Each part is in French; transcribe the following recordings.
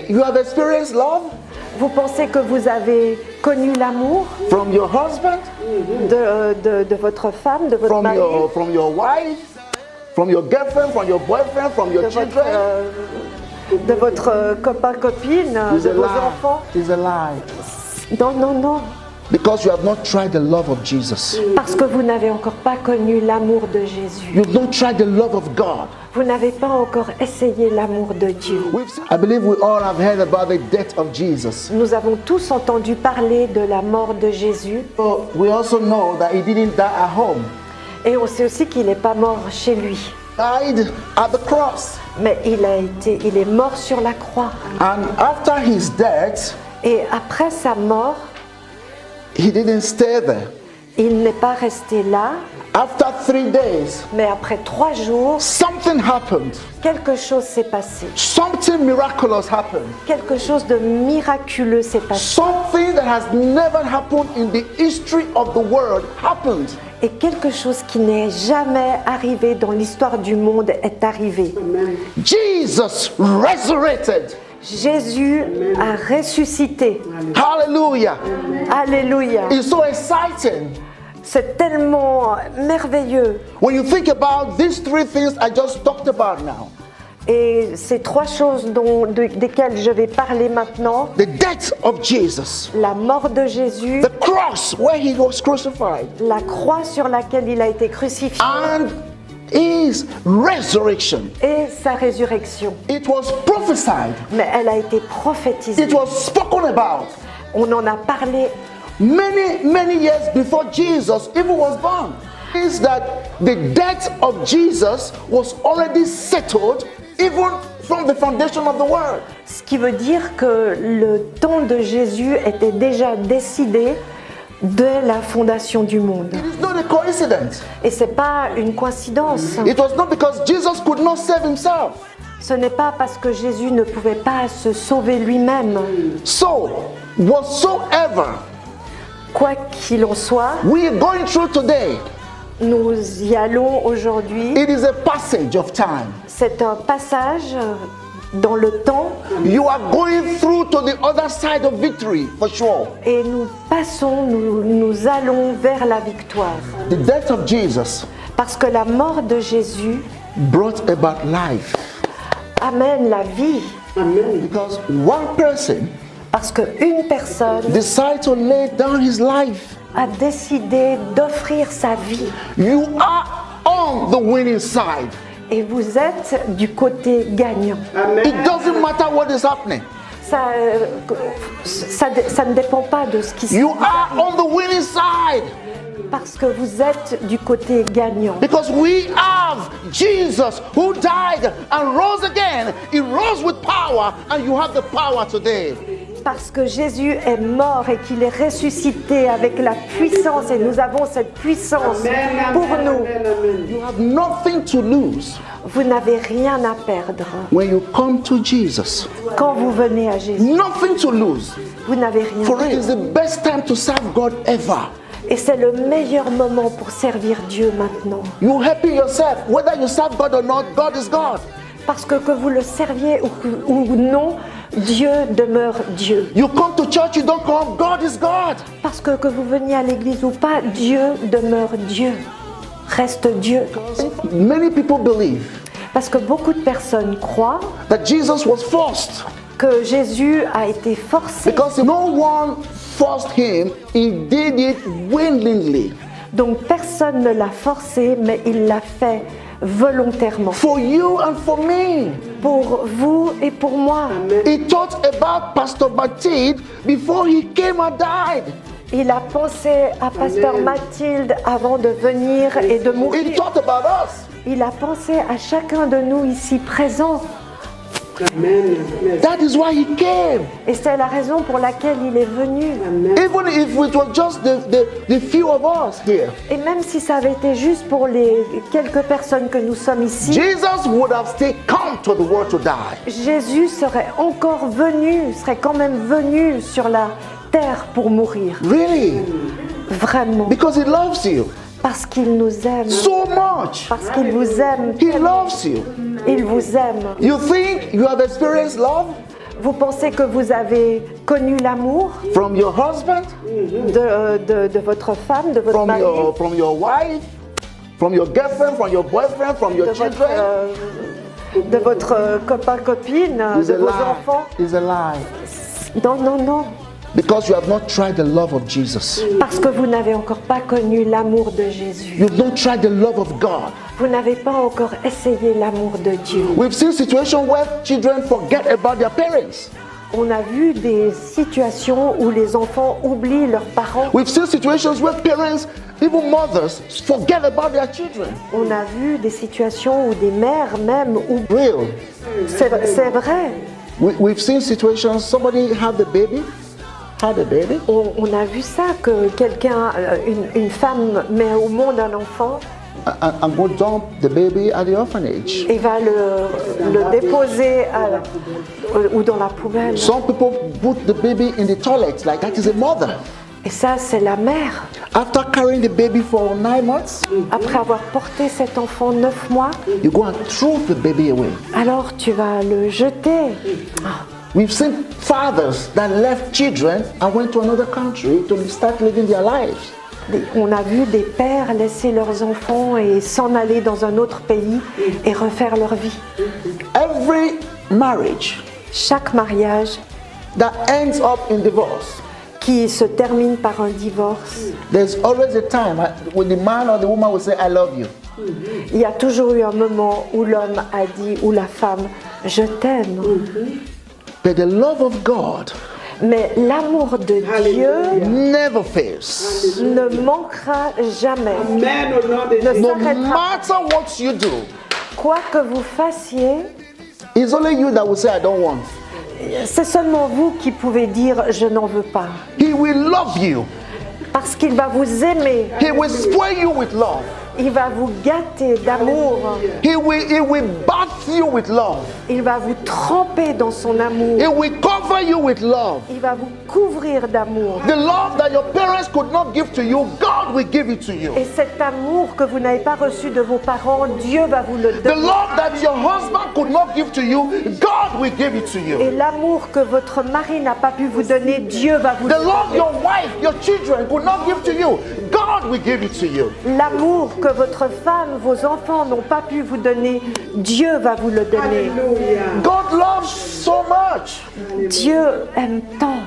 think you have experienced love Vous pensez que vous avez connu l'amour from your husband, de votre femme, de votre mari, from your wife, from your girlfriend, from your boyfriend, from your children? de votre copain, copine, It's de a vos lie. enfants? It's a lie. Non, non, non. Because you have not tried the love of Jesus. Parce que vous n'avez encore pas connu l'amour de Jésus. You've not tried the love of God. Vous n'avez pas encore essayé l'amour de Dieu. I believe we all have heard about the death of Jesus. Nous avons tous entendu parler de la mort de Jésus. So we also know that he didn't die at home. Et on sait aussi qu'il n'est pas mort chez lui. Died at the cross. Mais il est mort sur la croix. And after his death, Et après sa mort, he didn't stay there. il n'est pas resté là. After 3 days, Mais après 3 jours, something happened. quelque chose s'est passé. Something miraculous happened. Quelque chose de miraculeux s'est passé. Something that has never happened in the history of the world happened. Et quelque chose qui n'est jamais arrivé dans l'histoire du monde est arrivé. Jesus resurrected. Jésus a ressuscité. Hallelujah. Alléluia. It's so exciting. C'est tellement merveilleux. When you think about these 3 things I just talked about now. Et ces 3 choses desquelles je vais parler maintenant, The death of Jesus. la mort de Jésus, The cross where he was crucified. la croix sur laquelle il a été crucifié And his resurrection. et sa résurrection. It was prophesied. Mais elle a été prophétisée. It was spoken about On en a parlé many years before Jesus even was born. Is that the death of Jesus was already settled even from the foundation of the world. Ce qui veut dire que le temps de Jésus était déjà décidé dès la fondation du monde. It is not a coincidence. Et ce n'est pas une coïncidence. It was not because Jesus could not save himself. Ce n'est pas parce que Jésus ne pouvait pas se sauver lui-même. So, whatsoever Quoi qu'il en soit, we are going through today, nous y allons aujourd'hui. it is a passage of time. C'est un passage dans le temps You are going through to the other side of victory, for sure. et nous allons vers la victoire. The death of Jesus Parce que la mort de Jésus brought about life. amène la vie. Because one person Parce qu'une personne decided to lay down his life. a décidé d'offrir sa vie. You are on the winning side. Et vous êtes du côté gagnant. It doesn't matter what is happening. Ça ne dépend pas de ce qui se You are passe. on the winning side. Parce que vous êtes du côté gagnant. Because we have Jesus who died and rose again. He rose with power and you have the power today. Parce que Jésus est mort et qu'il est ressuscité avec la puissance et nous avons cette puissance pour nous. You have nothing to lose Vous n'avez rien à perdre. when you come to Jesus. Quand vous venez à Jésus, Nothing to lose. vous n'avez rien For à it is perdre. the best time to serve God ever. Et c'est le meilleur moment pour servir Dieu maintenant. You happy yourself. Whether you serve God or not, God is God. Parce que vous le serviez ou non, Dieu demeure Dieu. You come to church, you don't come, God is God. Parce que vous veniez à l'église ou pas, Dieu demeure Dieu. Reste Dieu. Many people believe Parce que beaucoup de personnes croient that Jesus was forced que Jésus a été forcé. because no one forced him, he did it willingly. Donc personne ne l'a forcé, mais il l'a fait volontairement. For you and for me. Pour vous et pour moi. He thought about Pastor Mathilde before he came and died. Il a pensé à Pasteur Mathilde avant de venir et de He mourir. thought about us. Il a pensé à chacun de nous ici présents. That is why he came. Et c'est la raison pour laquelle il est venu. Even if it was just the few of us here. Et même si ça avait été juste pour les quelques personnes que nous sommes ici, Jesus would have still come to the world to die. Jésus serait encore venu, serait quand même venu sur la terre pour mourir. Really? Vraiment. Because he loves you Parce qu'il nous aime. so much. Parce qu'il vous aime. He loves you. Il vous aime. You think you have experienced love Vous pensez que vous avez connu l'amour from your husband, de votre femme, de votre mari, from your wife, from your girlfriend, from your boyfriend, from your children? de votre copain, copine, It's de a vos lie. enfants. It's a lie. Non, non, non. Because you have not tried the love of Jesus. Parce que vous n'avez encore pas connu l'amour de Jésus. You've not tried the love of God. Vous n'avez pas encore essayé l'amour de Dieu. We've seen situations where children forget about their parents. On a vu des situations où les enfants oublient leurs parents. We've seen situations where parents, even mothers, forget about their children. On a vu des situations où des mères même oublient. Real. C'est vrai. We've seen situations, somebody had a baby. On a vu ça, que quelqu'un, une femme met au monde un enfant And go dump the baby at the orphanage. et va le déposer ou dans la poubelle. Some people put the baby in the toilet, like that is a mother. Et ça, c'est la mère. After carrying the baby for 9 months, Après avoir porté cet enfant 9 mois, you go and throw the baby away. alors tu vas le jeter. We've seen fathers that left children and went to another country to start living their lives. On a vu des pères laisser leurs enfants et s'en aller dans un autre pays et refaire leur vie. Every marriage Chaque mariage that ends up in divorce, qui se termine par un divorce, there's always a time when the man or the woman will say, I love you. il y a toujours eu un moment où l'homme a dit, ou la femme, je t'aime. But the love of God Mais l'amour de Dieu never fails. ne manquera jamais. Amen au nom de Ne Jésus. No s'arrêtera. matter what you do, Quoi que vous fassiez, it's only you that will say, I don't want. c'est seulement vous qui pouvez dire je n'en veux pas. He will love you. Parce qu'il va vous aimer, He will spoil you with love. il va vous gâter d'amour, He will bath you with love. il va vous tremper dans son amour, He will cover you with love. il va vous couvrir d'amour. The love that your parents could not give to you, God will give it to you. Et cet amour que vous n'avez pas reçu de vos parents, Dieu va vous le The donner. love that your husband could not give to you, God will give it to Et you. l'amour que votre mari n'a pas pu vous donner, Dieu va vous le The donner. love your wife, your children could not give to you, God will give it to you. L'amour que votre femme, vos enfants n'ont pas pu vous donner, Dieu va vous le donner. Alléluia. God loves so much, Dieu aime tant,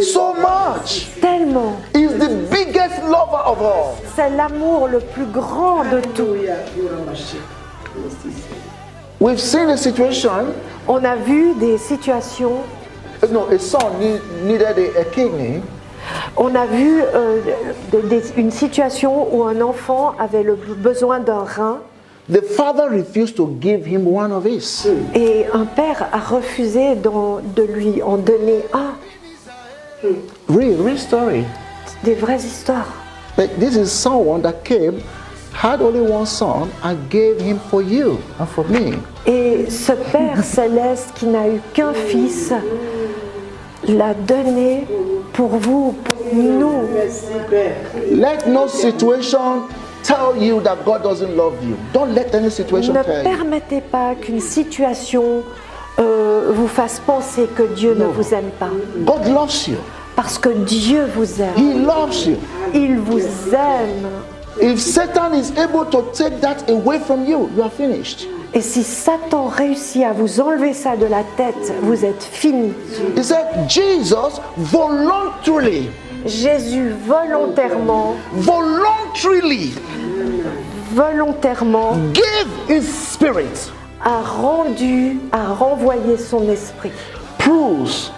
so much. tellement. He's the biggest lover of all. C'est l'amour le plus grand de tout. Alléluia. Uramashi. We've seen a situation, On a vu des situations, a son needed a kidney. on a vu une situation où un enfant avait besoin d'un rein The father refused to give him one of his. et un père a refusé de lui en donner un. Real story. Des vraies histoires. But this is someone that came, had only one son, and gave him for you and for me. Et ce Père céleste qui n'a eu qu'un fils l'a donné pour vous, pour nous. Merci, Père. Let no situation tell you that God doesn't love you. Don't let any situation Ne tell you. permettez pas qu'une situation vous fasse penser que Dieu ne vous aime pas. God loves you. Parce que Dieu vous aime. He loves you. Il vous aime. If Satan is able to take that away from you, you are finished. Et si Satan réussit à vous enlever ça de la tête, vous êtes fini. He said, Jesus voluntarily, Jésus volontairement gave his spirit, a renvoyé son esprit. proves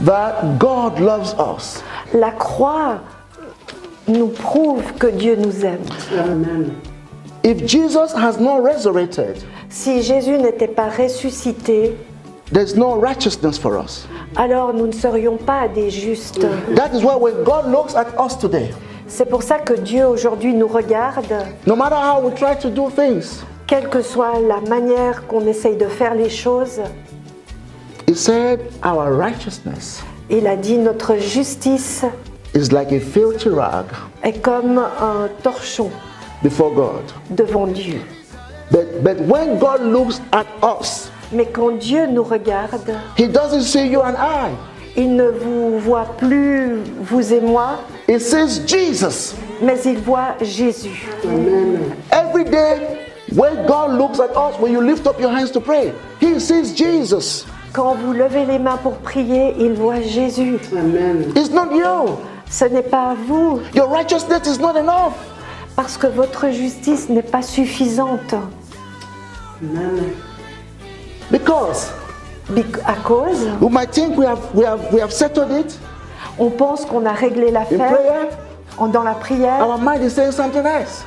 that God loves us. La croix nous prouve que Dieu nous aime. Amen. If Jesus has not resurrected, Si Jésus n'était pas ressuscité, there's no righteousness for us. alors nous ne serions pas des justes. That is why when God looks at us today, C'est pour ça que Dieu aujourd'hui nous regarde, no matter how we try to do things, quelle que soit la manière qu'on essaye de faire les choses. he said our righteousness Il a dit notre justice is like a filthy rag est comme un torchon before God. devant Dieu. But when God looks at us, Mais quand Dieu nous regarde, He doesn't see you and I. il ne vous voit plus, vous et moi, He sees Jesus. mais il voit Jésus. Amen. Every day, when God looks at us, when you lift up your hands to pray, He sees Jesus. Quand vous levez les mains pour prier, il voit Jésus. Amen. It's not you. Ce n'est pas vous, Your righteousness is not enough. parce que votre justice n'est pas suffisante. Amen. Because À cause, we might think we have settled it on pense qu'on a réglé in l'affaire prayer. dans la prière, Our mind is saying something else.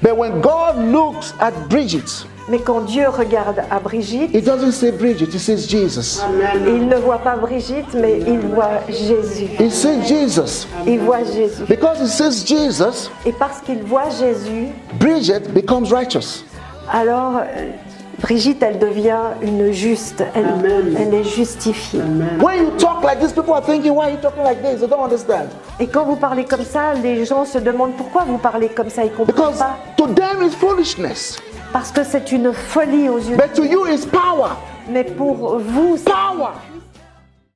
But when God looks at Bridget, mais quand Dieu regarde à Brigitte, He doesn't say Bridget, He says Jesus. Amen. il ne voit pas Brigitte, mais il voit Jésus. He says Jesus. Il voit Jésus. Because He says Jesus, Et parce qu'il voit Jésus, Bridget becomes righteous. alors Brigitte, elle devient une juste. Amen. Elle est justifiée. Amen. When you talk like this, people are thinking, why are you talking like this? They don't understand. Et quand vous parlez comme ça, les gens se demandent pourquoi vous parlez comme ça. Ils ne comprennent Because pas. to them it's foolishness. Parce que c'est une folie aux yeux. But to you it's power. Mais pour vous, c'est Power.